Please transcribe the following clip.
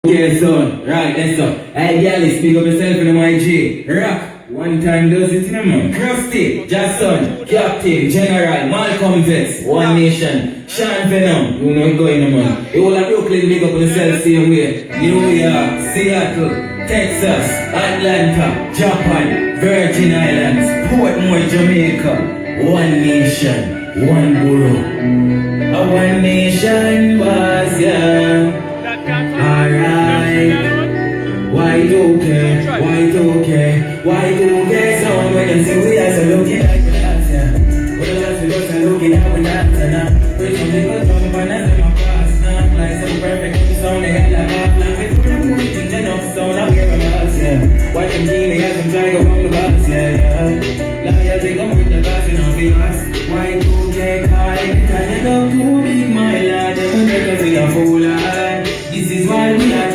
Okay, son. Right, that's up. Hey, Gally, speak up yourself in the YG. Rock. One time does it in a man. Krusty, Jackson, Captain, General, Malcolm X, One Nation, Sean Venom. You know it going on, man. You all have Brooklyn make up on yourself same way. New York, Seattle, Texas, Atlanta, Japan, Virgin Islands, Portmore, Jamaica. One nation, one guru. A one nation was yeah. Alright. Y2K, Y2K, Y2K sound when you see we are so looking like we dance, yeah. We don't have to look and looking at we dance, yeah. We some people jump and that's my past, nah. Like some perfect sound, they got like half, like we put them moving enough sound, I'll give them else, yeah. Watch them team, they got some try go